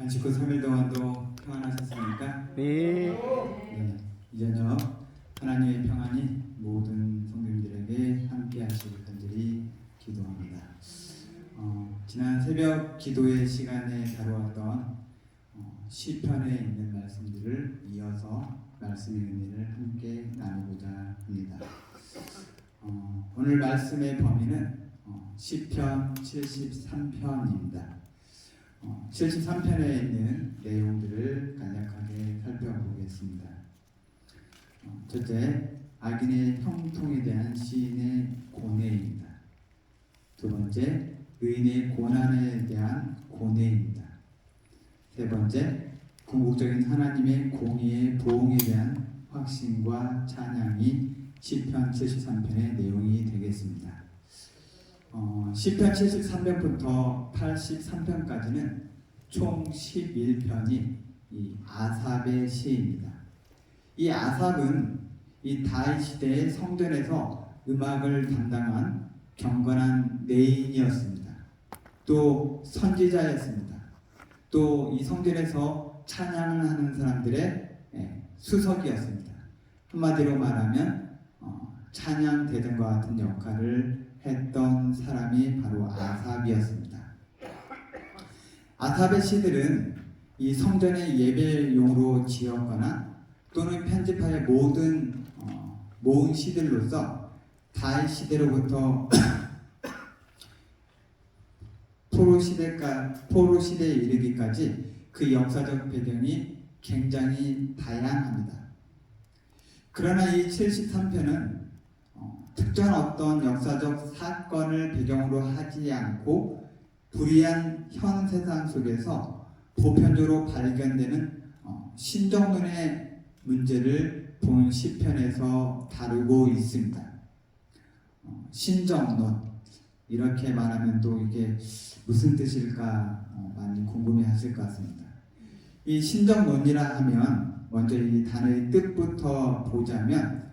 안식구 3일 동안도 평안하셨습니까? 네. 네. 이 저녁 하나님의 평안이 모든 성도님들에게 함께하시길 간절히 기도합니다. 지난 새벽 기도의 시간에 다루었던 시편에 있는 말씀들을 이어서 말씀의 은혜를 함께 나누고자 합니다. 오늘 말씀의 범위는 시편 73편입니다. 73편에 있는 내용들을 간략하게 살펴보겠습니다. 첫째, 악인의 형통에 대한 시인의 고뇌입니다. 두 번째, 의인의 고난에 대한 고뇌입니다. 세 번째, 궁극적인 하나님의 공의의 보응에 대한 확신과 찬양이 시편 73편의 내용이 되겠습니다. 시편 73편부터 83편까지는 총 11편이 이 아삽의 시입니다. 이 아삽은 이 다윗 시대의 성전에서 음악을 담당한 경건한 레인이었습니다. 또 선지자였습니다. 또 이 성전에서 찬양을 하는 사람들의 수석이었습니다. 한마디로 말하면 찬양 대전과 같은 역할을 했던 사람이 바로 아삽이었습니다. 아삽의 시들은 이 성전의 예배용으로 지었거나 또는 편집하여 모은 시들로서 다윗 시대로부터 포로 시대에 이르기까지 그 역사적 배경이 굉장히 다양합니다. 그러나 이 73편은 특정 어떤 역사적 사건을 배경으로 하지 않고 불의한 현 세상 속에서 보편적으로 발견되는 신정론의 문제를 본 시편에서 다루고 있습니다. 신정론, 이렇게 말하면 또 이게 무슨 뜻일까 많이 궁금해하실 것 같습니다. 이 신정론이라 하면 먼저 이 단어의 뜻부터 보자면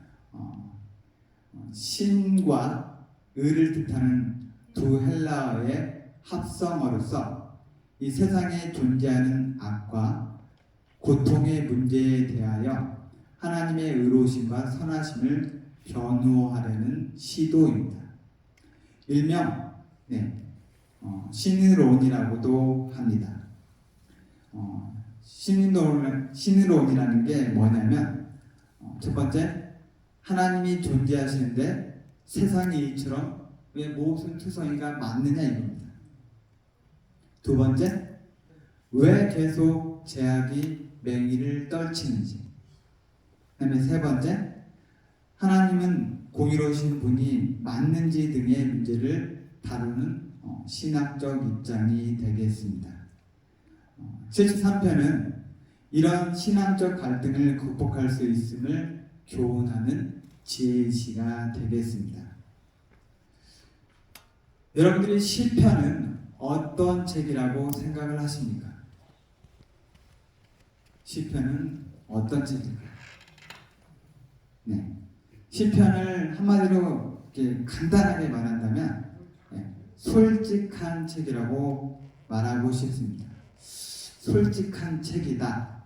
신과 의를 뜻하는 두 헬라어의 합성어로서 이 세상에 존재하는 악과 고통의 문제에 대하여 하나님의 의로우심과 선하심을 변호하려는 시도입니다. 일명 시느론이라고도 합니다. 시느론이라는 게 뭐냐면 첫 번째, 하나님이 존재하시는데 세상이 이처럼 왜 모든 투성이가 많느냐 이겁니다. 두 번째, 왜 계속 죄악이 맹위를 떨치는지. 그다음에 세 번째, 하나님은 공의로우신 분이 맞는지 등의 문제를 다루는 신학적 입장이 되겠습니다. 73편은 이런 신앙적 갈등을 극복할 수 있음을 교훈하는 지혜의 시가 되겠습니다. 여러분들이 시편은 어떤 책이라고 생각을 하십니까? 시편은 어떤 책일까요? 시편을 한마디로 이렇게 간단하게 말한다면 솔직한 책이라고 말하고 싶습니다. 솔직한 책이다.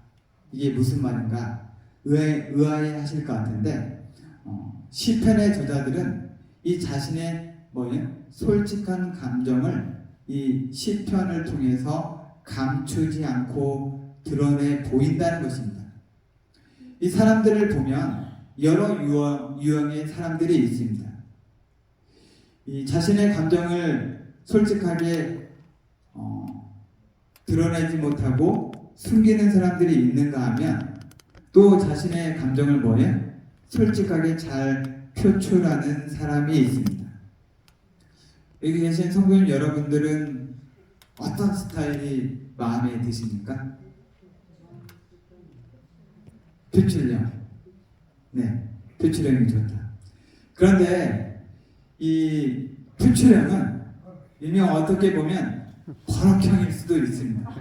이게 무슨 말인가? 의아해 하실 것 같은데 시편의 저자들은 이 자신의 솔직한 감정을 이 시편을 통해서 감추지 않고 드러내 보인다는 것입니다. 이 사람들을 보면 여러 유형의 사람들이 있습니다. 이 자신의 감정을 솔직하게 드러내지 못하고 숨기는 사람들이 있는가 하면 또 자신의 감정을 솔직하게 잘 표출하는 사람이 있습니다. 여기 계신 성도님 여러분들은 어떤 스타일이 마음에 드십니까? 표출력. 표출력이 좋다. 그런데 이 표출력은 일명 어떻게 보면 버럭형일 수도 있습니다.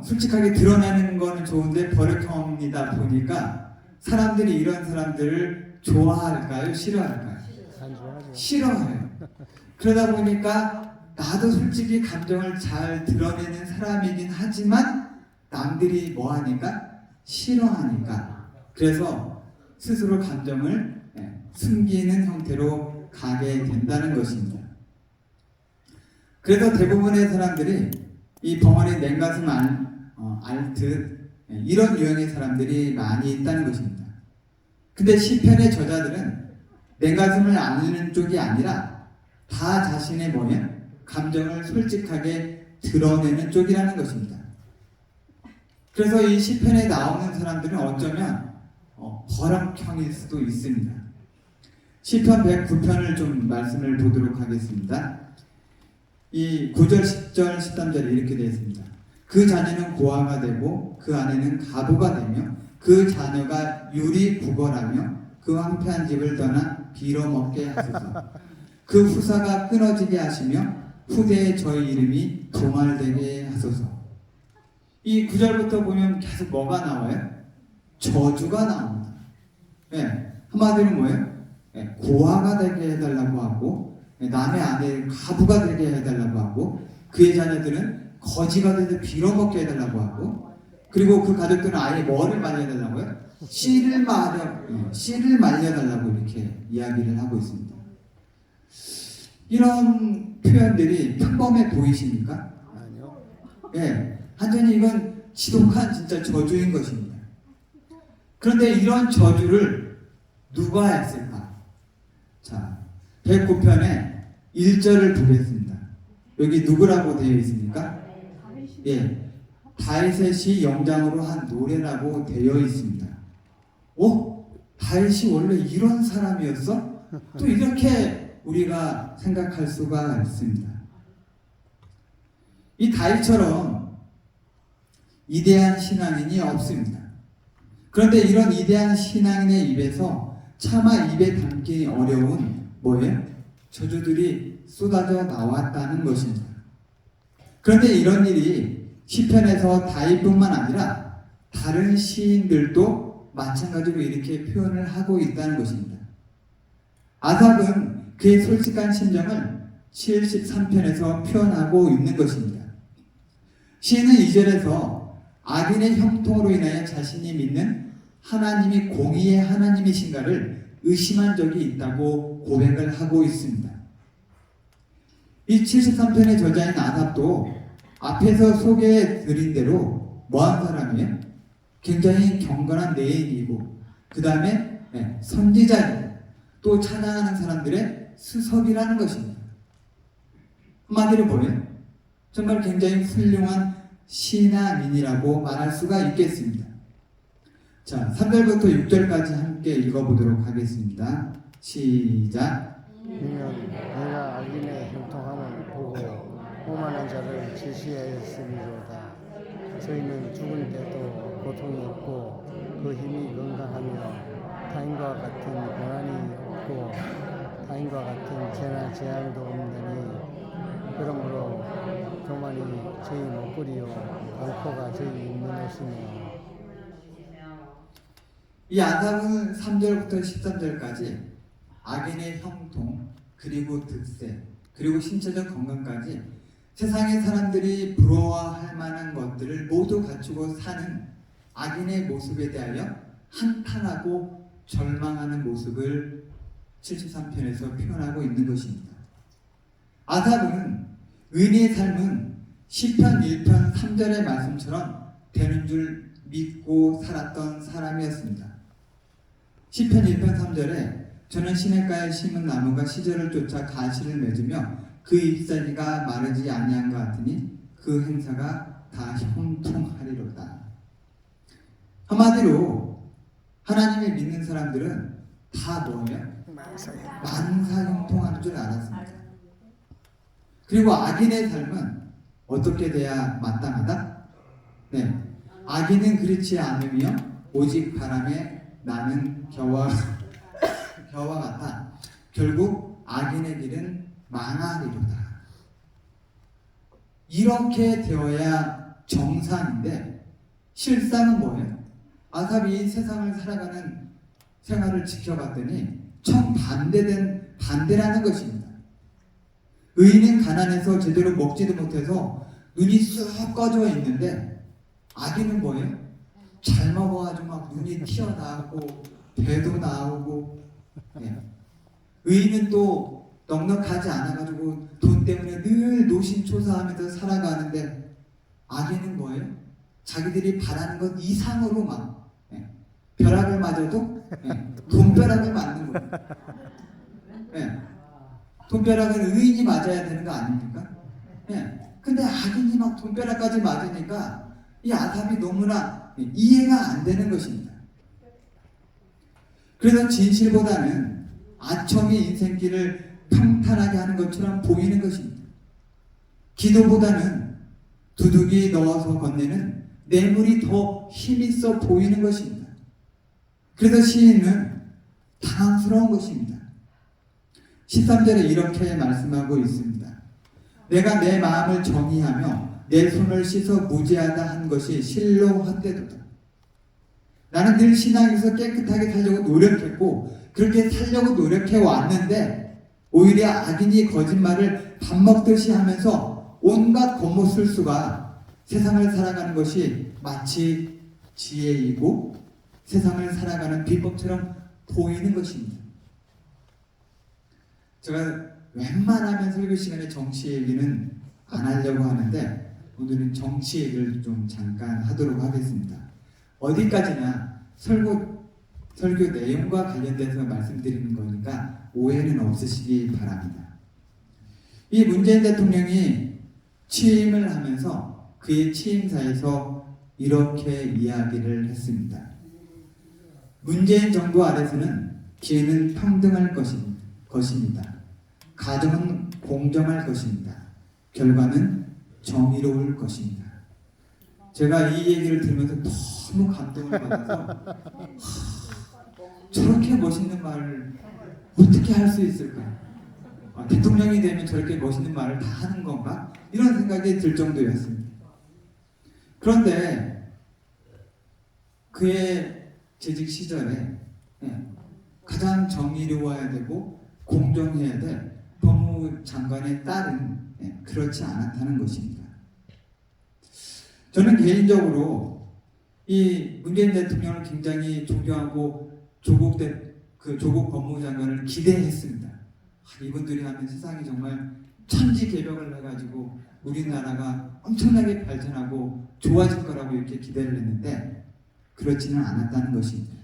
솔직하게 드러나는 거는 좋은데 버럭형이다 보니까 사람들이 이런 사람들을 좋아할까요? 싫어할까요? 싫어해요. 그러다 보니까 나도 솔직히 감정을 잘 드러내는 사람이긴 하지만 남들이 뭐 하니까? 싫어하니까. 그래서 스스로 감정을 숨기는 형태로 가게 된다는 것입니다. 그래서 대부분의 사람들이 이 벙어리 냉가슴 앓듯 이런 유형의 사람들이 많이 있다는 것입니다. 근데 시편의 저자들은 냉가슴을 앓는 쪽이 아니라 다 자신의 감정을 솔직하게 드러내는 쪽이라는 것입니다. 그래서 이 시편에 나오는 사람들은 어쩌면 버럭형일 수도 있습니다. 시편 109편을 좀 말씀을 보도록 하겠습니다. 이 9절, 10절, 13절에 이렇게 되어 있습니다. 그 자녀는 고아가 되고 그 아내는 가부가 되며 그 자녀가 유리 구걸하며 그 황폐한 집을 떠나 빌어먹게 하소서. 그 후사가 끊어지게 하시며 후대에 저희 이름이 도말되게 하소서. 이 9절부터 보면 계속 뭐가 나와요? 저주가 나옵니다. 한마디로 뭐예요? 고아가 되게 해달라고 하고 남의 아내를 가부가 되게 해달라고 하고 그의 자녀들은 거지가 돼서 빌어먹게 해달라고 하고 그리고 그 가족들은 아예 뭐를 말려달라고요? 씨를 말려달라고 이렇게 이야기를 하고 있습니다. 이런 표현들이 평범해 보이십니까? 아니요. 완전히 이건 지독한 진짜 저주인 것입니다. 그런데 이런 저주를 누가 했을까? 자, 109편에 1절을 보겠습니다. 여기 누구라고 되어 있습니까? 다윗의 영장으로 한 노래라고 되어 있습니다. 다윗이 원래 이런 사람이었어? 또 이렇게 우리가 생각할 수가 있습니다. 이 다윗처럼 위대한 신앙인이 없습니다. 그런데 이런 위대한 신앙인의 입에서 차마 입에 담기 어려운 저주들이 쏟아져 나왔다는 것입니다. 그런데 이런 일이 시편에서 다윗뿐만 아니라 다른 시인들도 마찬가지로 이렇게 표현을 하고 있다는 것입니다. 아삽은 그의 솔직한 심정을 73편에서 표현하고 있는 것입니다. 시인은 2절에서 악인의 형통으로 인하여 자신이 믿는 하나님이 공의의 하나님이신가를 의심한 적이 있다고 고백을 하고 있습니다. 이 73편의 저자인 아삽도 앞에서 소개해 드린 대로 뭐한 사람이에요? 굉장히 경건한 내인이고 그 다음에 선지자이고 또 찬양하는 사람들의 수석이라는 것입니다. 한마디로 뭐예요? 정말 굉장히 훌륭한 신앙인이라고 말할 수가 있겠습니다. 자, 3절부터 6절까지 함께 읽어보도록 하겠습니다. 시작. 이는 내가 악인의 형통함을 보고 오만한 자를 제시하였으리로다. 저희는 죽을 때도 고통이 없고 그 힘이 건강하며 타인과 같은 고난이 없고 타인과 같은 재나 재앙도 없느니 그러므로 교만이 저희 목걸이요 강포가 저희 입는 옷이며. 이 아삽은 3절부터 13절까지 악인의 형통 그리고 득세 그리고 신체적 건강까지 세상의 사람들이 부러워할 만한 것들을 모두 갖추고 사는 악인의 모습에 대하여 한탄하고 절망하는 모습을 73편에서 표현하고 있는 것입니다. 아삽은 의인의 삶은 시편 1편 3절의 말씀처럼 되는 줄 믿고 살았던 사람이었습니다. 시편 1편 3절에 저는 시냇가에 심은 나무가 시절을 쫓아 가시를 맺으며 그 잎사귀가 마르지 아니한 것 같으니 그 행사가 다 형통하리로다. 한마디로 하나님을 믿는 사람들은 다 만사형통하는 줄 알았습니다. 그리고 악인의 삶은 어떻게 돼야 마땅하다? 악인은 그렇지 않으며 오직 바람에 나는 겨와 같아 결국 악인의 길은 망하리로다. 이렇게 되어야 정상인데 실상은 뭐예요? 아삽이 이 세상을 살아가는 생활을 지켜봤더니 정반대라는 것입니다. 의인은 가난해서 제대로 먹지도 못해서 눈이 쑥 꺼져 있는데 악인은 뭐예요? 잘 먹어가지고 막 눈이 튀어나오고 배도 나오고. 예. 의인은 또 넉넉하지 않아가지고 돈 때문에 늘 노심초사하면서 살아가는데 악인은 뭐예요? 자기들이 바라는 것 이상으로 막 벼락을 맞아도 돈벼락을 맞는 거예요. 돈벼락은 의인이 맞아야 되는 거 아닙니까? 근데 악인이 막 돈벼락까지 맞으니까 이 아삽이 너무나 이해가 안 되는 것입니다. 그래서 진실보다는 아첨이 인생길을 평탄하게 하는 것처럼 보이는 것입니다. 기도보다는 두둑이 넣어서 건네는 뇌물이 더 힘있어 보이는 것입니다. 그래서 시인은 당황스러운 것입니다. 13절에 이렇게 말씀하고 있습니다. 내가 내 마음을 정의하며 내 손을 씻어 무죄하다 한 것이 실로 헛되도다. 나는 늘 신앙에서 깨끗하게 살려고 노력했고 그렇게 살려고 노력해 왔는데 오히려 악인이 거짓말을 밥 먹듯이 하면서 온갖 겉모술수가 세상을 살아가는 것이 마치 지혜이고 세상을 살아가는 비법처럼 보이는 것입니다. 제가 웬만하면 설교 시간에 정치 얘기는 안 하려고 하는데 오늘은 정치 얘기를 좀 잠깐 하도록 하겠습니다. 어디까지나 설교 내용과 관련돼서 말씀드리는 거니까 오해는 없으시기 바랍니다. 이 문재인 대통령이 취임을 하면서 그의 취임사에서 이렇게 이야기를 했습니다. 문재인 정부 아래서는 기회는 평등할 것입니다. 가정은 공정할 것입니다. 결과는 정의로울 것입니다. 제가 이 얘기를 들으면서 너무 감동을 받아서 저렇게 멋있는 말을 어떻게 할 수 있을까? 대통령이 되면 저렇게 멋있는 말을 다 하는 건가? 이런 생각이 들 정도였습니다. 그런데 그의 재직 시절에 가장 정의로워야 되고 공정해야 될 법무장관의 딸은 그렇지 않았다는 것입니다. 저는 개인적으로 이 문재인 대통령을 굉장히 존경하고 조국 법무장관을 기대했습니다. 이분들이 하면 세상이 정말 천지개벽을 해가지고 우리나라가 엄청나게 발전하고 좋아질 거라고 이렇게 기대를 했는데 그렇지는 않았다는 것입니다.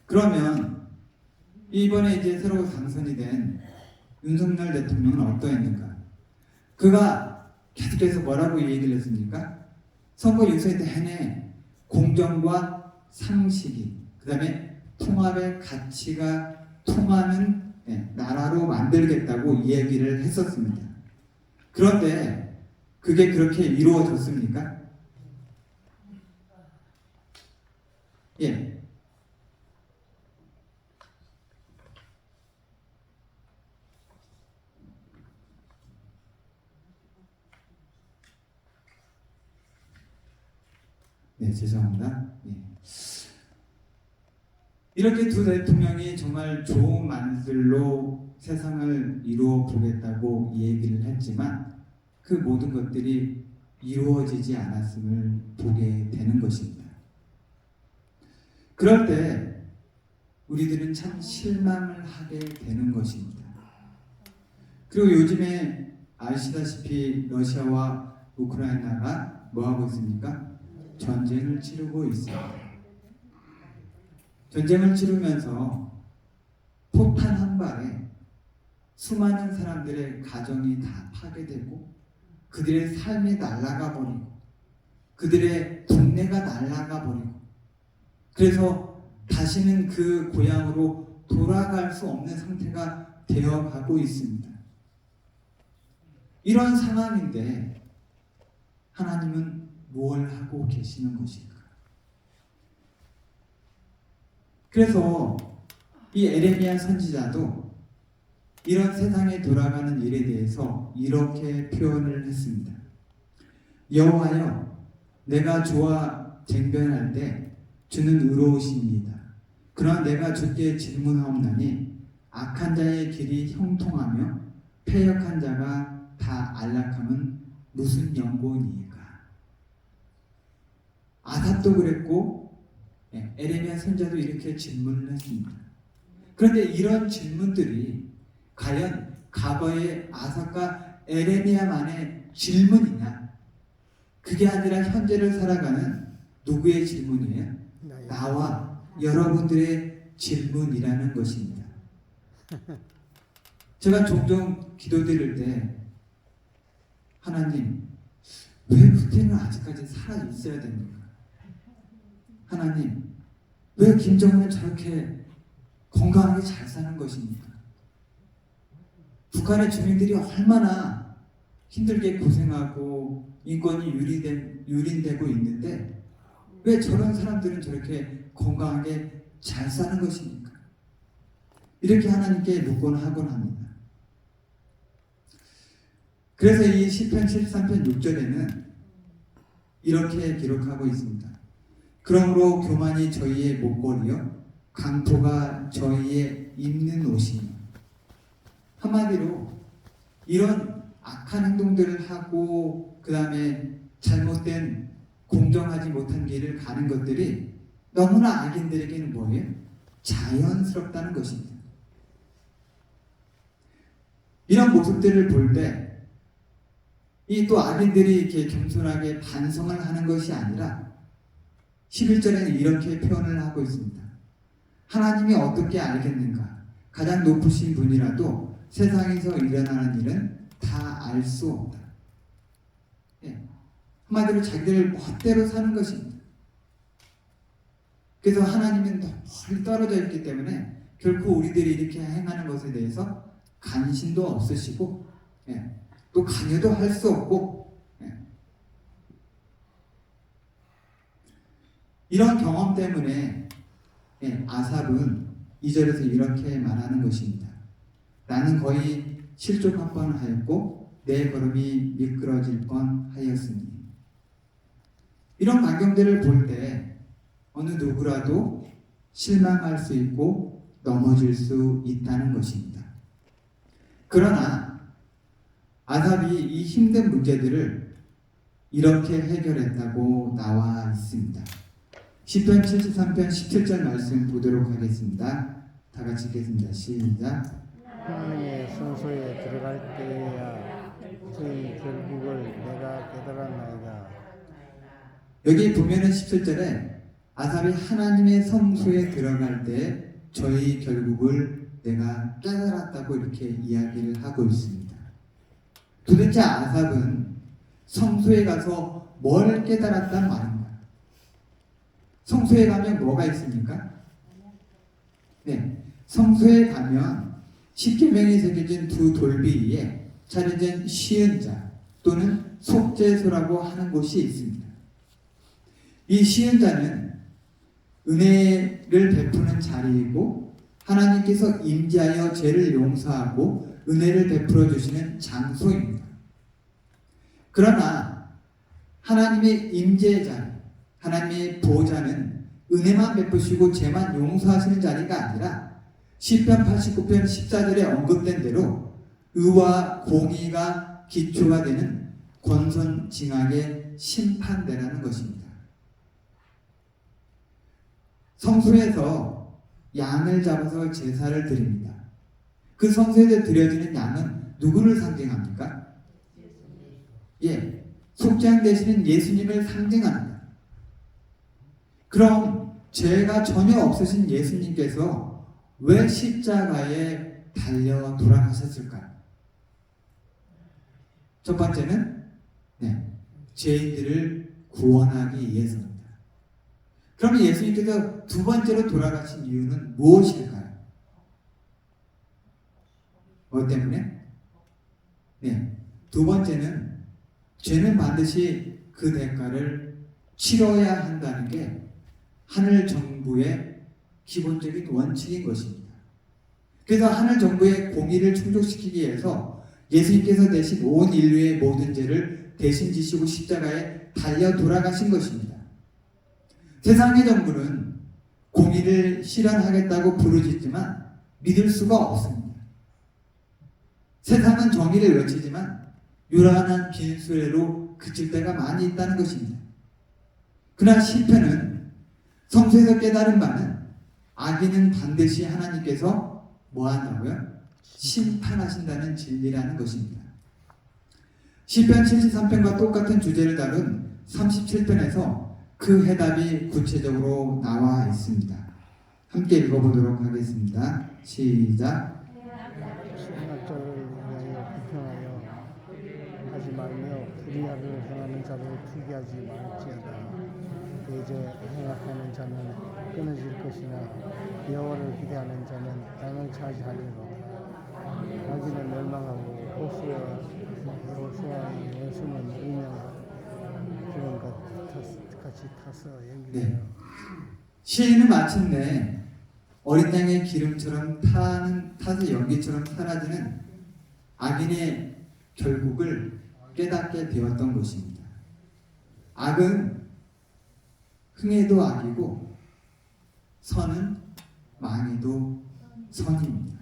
그러면 이번에 이제 새로 당선이 된 윤석열 대통령은 어떠했는가? 그가 계속해서 뭐라고 얘기를 했습니까? 선거 유세 내내 공정과 상식이 그 다음에 통합의 가치가 통하는 나라로 만들겠다고 이야기를 했었습니다. 그런데 그게 그렇게 이루어졌습니까? 예. 네, 죄송합니다. 예. 이렇게 두 대통령이 정말 좋은 말들로 세상을 이루어 보겠다고 얘기를 했지만 그 모든 것들이 이루어지지 않았음을 보게 되는 것입니다. 그럴 때 우리들은 참 실망을 하게 되는 것입니다. 그리고 요즘에 아시다시피 러시아와 우크라이나가 뭐하고 있습니까? 전쟁을 치르고 있습니다. 전쟁을 치르면서 포탄 한 발에 수많은 사람들의 가정이 다 파괴되고 그들의 삶이 날아가 버리고 그들의 동네가 날아가 버리고 그래서 다시는 그 고향으로 돌아갈 수 없는 상태가 되어가고 있습니다. 이런 상황인데 하나님은 뭘 하고 계시는 것일까? 그래서 이 에레미야 선지자도 이런 세상에 돌아가는 일에 대해서 이렇게 표현을 했습니다. 여호와여, 내가 주와 쟁변할 때 주는 의로우십니다. 그러나 내가 주께 질문하옵나니 악한 자의 길이 형통하며 패역한 자가 다 안락함은 무슨 연고니이까? 아삽도 그랬고 에레미야 선자도 이렇게 질문을 했습니다. 그런데 이런 질문들이 과연 과거의 아삽과 에레미야만의 질문이냐? 그게 아니라 현재를 살아가는 누구의 질문이에요? 나와 여러분들의 질문이라는 것입니다. 제가 종종 기도드릴 때 하나님, 왜 푸틴은 아직까지 살아 있어야 됩니까? 하나님, 왜 김정은은 저렇게 건강하게 잘 사는 것입니까? 북한의 주민들이 얼마나 힘들게 고생하고 인권이 유린되고 있는데 왜 저런 사람들은 저렇게 건강하게 잘 사는 것입니까? 이렇게 하나님께 묻곤 하곤 합니다. 그래서 이 시편 73편 6절에는 이렇게 기록하고 있습니다. 그러므로 교만이 저희의 목걸이요 강포가 저희의 입는 옷이며. 한마디로 이런 악한 행동들을 하고 그 다음에 잘못된 공정하지 못한 길을 가는 것들이 너무나 악인들에게는 뭐예요? 자연스럽다는 것입니다. 이런 모습들을 볼 때 이 또 악인들이 이렇게 겸손하게 반성을 하는 것이 아니라 11절에는 이렇게 표현을 하고 있습니다. 하나님이 어떻게 알겠는가? 가장 높으신 분이라도 세상에서 일어나는 일은 다 알 수 없다. 한마디로 자기들 멋대로 사는 것입니다. 그래서 하나님은 멀리 떨어져 있기 때문에 결코 우리들이 이렇게 행하는 것에 대해서 관심도 없으시고 또 관여도 할 수 없고 이런 경험 때문에 아삽은 2절에서 이렇게 말하는 것입니다. 나는 거의 실족할 뻔하였고 내 걸음이 미끄러질 뻔하였으니. 이런 광경들을 볼 때 어느 누구라도 실망할 수 있고 넘어질 수 있다는 것입니다. 그러나 아삽이 이 힘든 문제들을 이렇게 해결했다고 나와 있습니다. 시편 73편 17절 말씀 보도록 하겠습니다. 다 같이 읽겠습니다. 시작. 하나님의 성소에 들어갈 때에야 저희 결국을 내가 깨달았나이다. 여기 보면은 17절에 아삽이 하나님의 성소에 들어갈 때 저희 결국을 내가 깨달았다고 이렇게 이야기를 하고 있습니다. 도대체 아삽은 성소에 가서 뭘 깨달았단 말인가? 성소에 가면 뭐가 있습니까? 성소에 가면 십계명이 새겨진 두 돌비 위에 차려진 시은자 또는 속죄소라고 하는 곳이 있습니다. 이 시은자는 은혜를 베푸는 자리이고 하나님께서 임재하여 죄를 용서하고 은혜를 베풀어 주시는 장소입니다. 그러나 하나님의 임재의 자리, 하나님의 보좌는 은혜만 베푸시고 죄만 용서하시는 자리가 아니라 시편 89편 14절에 언급된 대로 의와 공의가 기초가 되는 권선징악의 심판대라는 것입니다. 성소에서 양을 잡아서 제사를 드립니다. 그 성소에 드려지는 양은 누구를 상징합니까? 속죄양 되시는 예수님을 상징합니다. 그럼 죄가 전혀 없으신 예수님께서 왜 십자가에 달려 돌아가셨을까요? 첫 번째는 죄인들을 구원하기 위해서입니다. 그러면 예수님께서 두 번째로 돌아가신 이유는 무엇일까요? 뭐 때문에? 두 번째는 죄는 반드시 그 대가를 치러야 한다는 게 하늘 정부의 기본적인 원칙인 것입니다. 그래서 하늘 정부의 공의를 충족시키기 위해서 예수님께서 대신 온 인류의 모든 죄를 대신 지시고 십자가에 달려 돌아가신 것입니다. 세상의 정부는 공의를 실현하겠다고 부르짖지만 믿을 수가 없습니다. 세상은 정의를 외치지만 요란한 빈수레로 그칠 때가 많이 있다는 것입니다. 그러나 시편은 성서에서 깨달은 바는 악인은 반드시 하나님께서 뭐 한다고요? 심판하신다는 진리라는 것입니다. 시편 73편과 똑같은 주제를 다룬 37편에서 그 해답이 구체적으로 나와 있습니다. 함께 읽어보도록 하겠습니다. 시작. 신학자를 위하여 비평하여 하지 말며 불의하를 행하는 자를 투기하지 말지어다. 대저 행악하는 자는 끊어질 것이나 여호와를 기대하는 자는 땅을 차지하리로다. 악인은 멸망하고 여호수아의 원수는 의명하는 것 같이 타서 연기되어 네. 시인은 마침내 어린 양의 기름처럼 타서 연기처럼 사라지는 악인의 결국을 깨닫게 되었던 것입니다. 악은 흥해도 악이고 선은 망해도 선입니다.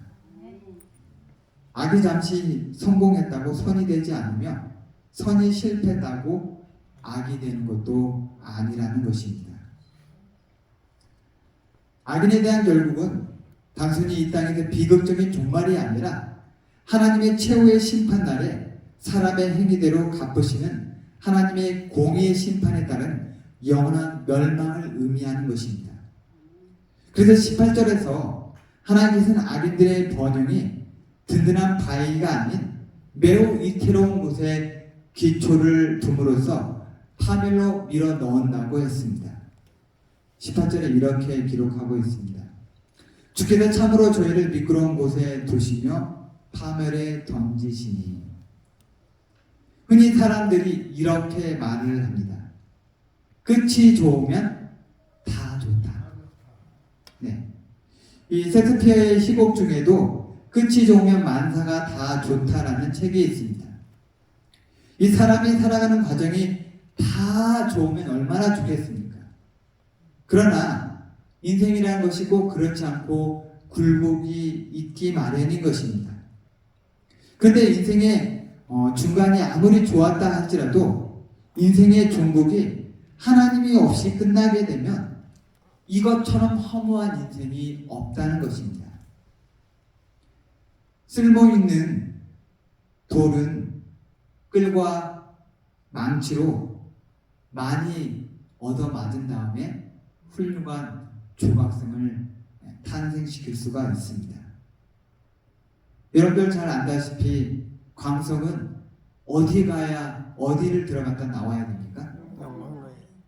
악이 잠시 성공했다고 선이 되지 않으며 선이 실패했다고 악이 되는 것도 아니라는 것입니다. 악인에 대한 결국은 단순히 이 땅에서 비극적인 종말이 아니라 하나님의 최후의 심판날에 사람의 행위대로 갚으시는 하나님의 공의의 심판에 따른 영원한 멸망을 의미하는 것입니다. 그래서 18절에서 하나님께서는 악인들의 번영이 든든한 바위가 아닌 매우 위태로운 곳에 기초를 둠으로써 파멸로 밀어 넣었다고 했습니다. 18절에 이렇게 기록하고 있습니다. 주께서 참으로 저희를 미끄러운 곳에 두시며 파멸에 던지시니. 흔히 사람들이 이렇게 말을 합니다. 끝이 좋으면 다 좋다. 네. 이 셰익스피어의 시곡 중에도 끝이 좋으면 만사가 다 좋다라는 책이 있습니다. 이 사람이 살아가는 과정이 다 좋으면 얼마나 좋겠습니까? 그러나 인생이라는 것이 꼭 그렇지 않고 굴곡이 있기 마련인 것입니다. 그런데 인생의 중간이 아무리 좋았다 할지라도 인생의 종국이 하나님이 없이 끝나게 되면 이것처럼 허무한 인생이 없다는 것입니다. 쓸모있는 돌은 끌과 망치로 많이 얻어맞은 다음에 훌륭한 조각성을 탄생시킬 수가 있습니다. 여러분들 잘 안다시피 광석은 어디 가야 어디를 들어갔다 나와야 됩니까?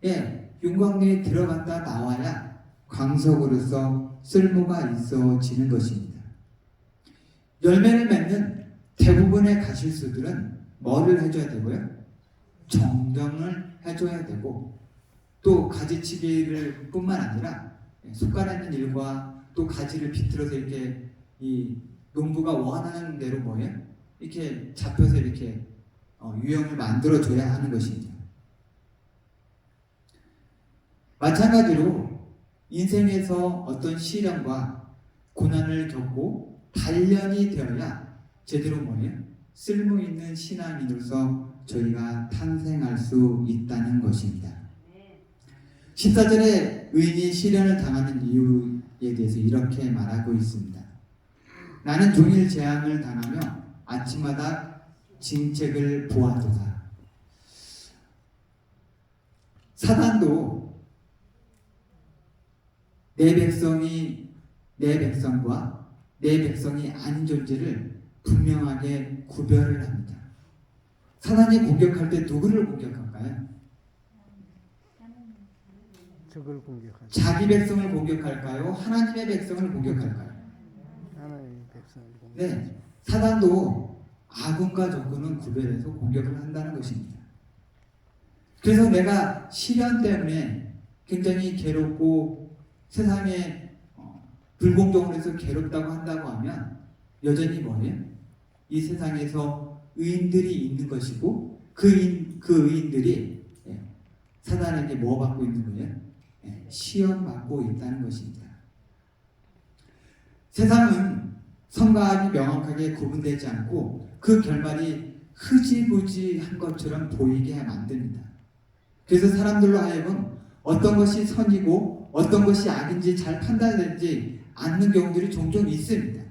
예, 윤곽내에 들어갔다 나와야 광석으로서 쓸모가 있어지는 것입니다. 열매를 맺는 대부분의 가실수들은 뭐를 해줘야 되고요? 정정을 해줘야 되고 또 가지치기를 뿐만 아니라 숟가락 있는 일과 또 가지를 비틀어서 이렇게 이 농부가 원하는 대로 뭐예요? 이렇게 잡혀서 이렇게 유형을 만들어줘야 하는 것입니다. 마찬가지로 인생에서 어떤 시련과 고난을 겪고 단련이 되어야 제대로 뭐예요? 쓸모있는 신앙인으로서 저희가 탄생할 수 있다는 것입니다. 14절에 의인이 시련을 당하는 이유에 대해서 이렇게 말하고 있습니다. 나는 종일 재앙을 당하며 아침마다 징책을 보아도다. 사단도 내 백성과 내 백성이 아닌 존재를 분명하게 구별을 합니다. 사단이 공격할 때 누구를 공격할까요? 적을 공격하죠. 자기 백성을 공격할까요? 하나님의 백성을 공격할까요? 하나님의 백성을 공격하죠. 네, 사단도 아군과 적군은 구별해서 공격을 한다는 것입니다. 그래서 내가 시련 때문에 굉장히 괴롭고 세상에 불공정으로 해서 괴롭다고 한다고 하면 여전히 뭐예요? 이 세상에서 의인들이 있는 것이고 그 의인들이 사단에게 뭐 받고 있는 거예요? 시험 받고 있다는 것입니다. 세상은 선과 악이 명확하게 구분되지 않고 그 결말이 흐지부지한 것처럼 보이게 만듭니다. 그래서 사람들로 하여금 어떤 것이 선이고 어떤 것이 악인지 잘 판단되지 않는 경우들이 종종 있습니다.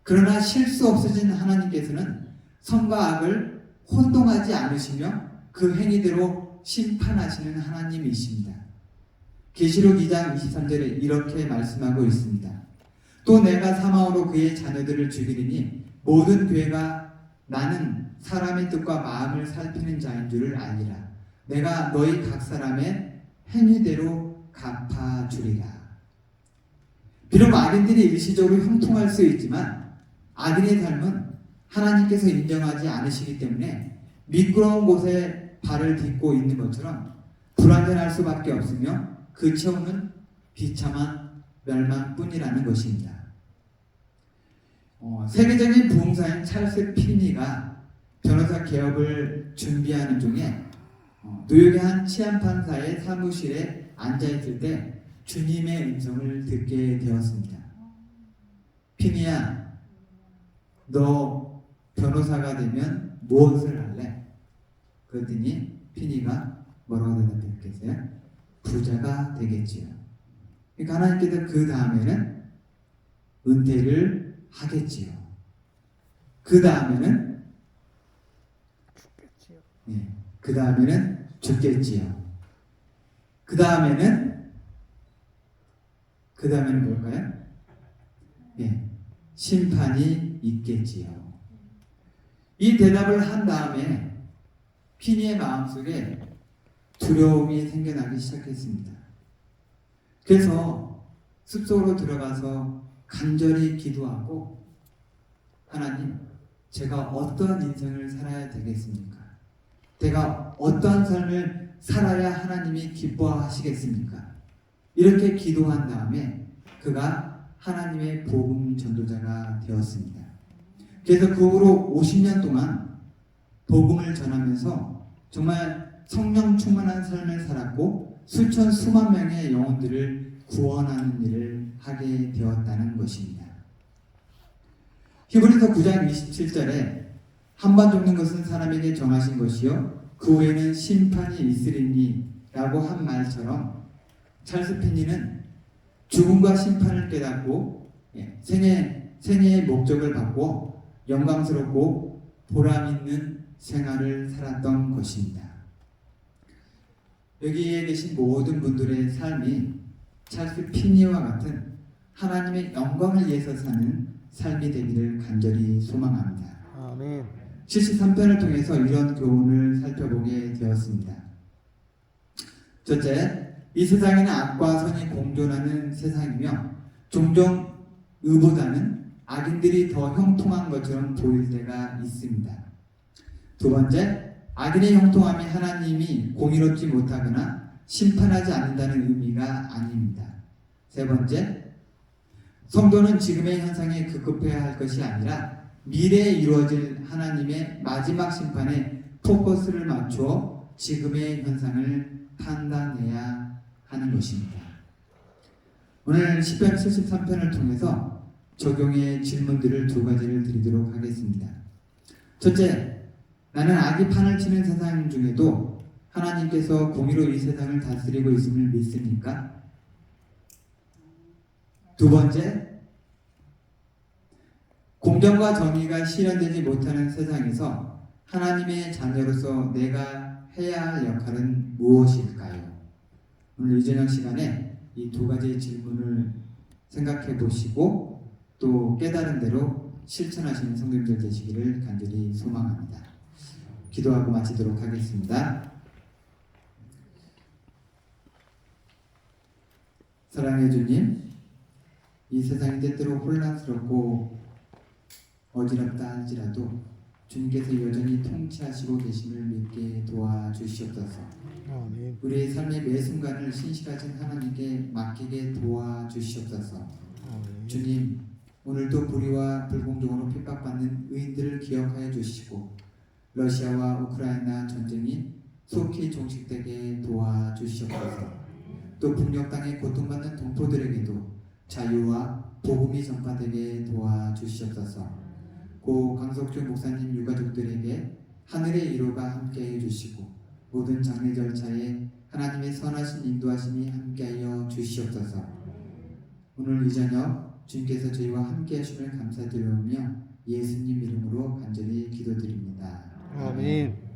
그러나 실수 없으신 하나님께서는 선과 악을 혼동하지 않으시며 그 행위대로 심판하시는 하나님이십니다. 계시록 2장 23절에 이렇게 말씀하고 있습니다. 또 내가 사망으로 그의 자녀들을 죽이리니 모든 괴가 나는 사람의 뜻과 마음을 살피는 자인 줄을 알리라. 내가 너희 각 사람의 행위대로 갚아주리라. 비록 악인들이 일시적으로 형통할 수 있지만 악인의 삶은 하나님께서 인정하지 않으시기 때문에 미끄러운 곳에 발을 딛고 있는 것처럼 불안전할 수밖에 없으며 그 처우는 비참한 멸망뿐이라는 것입니다. 세계적인 부흥사인 찰스 피니가 변호사 개업을 준비하는 중에 뉴욕의 한 치안판사의 사무실에 앉아있을 때 주님의 음성을 듣게 되었습니다. 피니야, 너 변호사가 되면 무엇을 할래? 그랬더니 피니가 뭐라고 대답했겠어요? 부자가 되겠지요. 그러니까 하나님께서 그 다음에는 은퇴를 하겠지요. 그 다음에는 죽겠지요. 네, 그 다음에는 죽겠지요. 그 다음에는 뭘까요? 네, 심판이 있겠지요. 이 대답을 한 다음에 피니의 마음속에 두려움이 생겨나기 시작했습니다. 그래서 숲속으로 들어가서 간절히 기도하고 하나님, 제가 어떠한 인생을 살아야 되겠습니까? 내가 어떠한 삶을 살아야 하나님이 기뻐하시겠습니까? 이렇게 기도한 다음에 그가 하나님의 복음 전도자가 되었습니다. 그래서 그 후로 50년 동안 복음을 전하면서 정말 성령 충만한 삶을 살았고 수천 수만 명의 영혼들을 구원하는 일을 하게 되었다는 것입니다. 히브리서 9장 27절에 한 번 죽는 것은 사람에게 정하신 것이요 그 후에는 심판이 있으리니 라고 한 말처럼 찰스 피니는 죽음과 심판을 깨닫고 생애의 목적을 받고 영광스럽고 보람있는 생활을 살았던 것입니다. 여기에 계신 모든 분들의 삶이 찰스 피니와 같은 하나님의 영광을 위해서 사는 삶이 되기를 간절히 소망합니다. 아멘. 73편을 통해서 이런 교훈을 살펴보게 되었습니다. 첫째, 이 세상에는 악과 선이 공존하는 세상이며 종종 의보다는 악인들이 더 형통한 것처럼 보일 때가 있습니다. 두 번째, 악인의 형통함이 하나님이 공의롭지 못하거나 심판하지 않는다는 의미가 아닙니다. 세 번째, 성도는 지금의 현상에 급급해야 할 것이 아니라 미래에 이루어질 하나님의 마지막 심판에 포커스를 맞추어 지금의 현상을 판단해야 하는 것입니다. 오늘 시편 73편을 통해서 적용의 질문들을 두 가지를 드리도록 하겠습니다. 첫째, 나는 악이 판을 치는 세상 중에도 하나님께서 공의로 이 세상을 다스리고 있음을 믿습니까? 두 번째, 공정과 정의가 실현되지 못하는 세상에서 하나님의 자녀로서 내가 해야 할 역할은 무엇일까요? 오늘 이전형 시간에 이 두 가지 질문을 생각해 보시고 또 깨달은 대로 실천하시는 성도님들 되시기를 간절히 소망합니다. 기도하고 마치도록 하겠습니다. 사랑해 주님, 이 세상이 때때로 혼란스럽고 어지럽다 할지라도 주님께서 여전히 통치하시고 계심을 믿게 도와주시옵소서. 아멘. 우리의 삶의 매 순간을 신실하신 하나님께 맡기게 도와주시옵소서. 아멘. 주님, 오늘도 불의와 불공정으로 핍박받는 의인들을 기억하여 주시고 러시아와 우크라이나 전쟁이 속히 종식되게 도와주시옵소서. 또 북녘 땅에 고통받는 동포들에게도 자유와 복음이 전파되게 도와주시옵소서. 고 강석주 목사님 유가족들에게 하늘의 위로가 함께해 주시고 모든 장례 절차에 하나님의 선하신 인도하심이 함께하여 주시옵소서. 오늘 이 저녁 주님께서 저희와 함께 하심을 감사드리며 예수님 이름으로 간절히 기도드립니다. 아멘.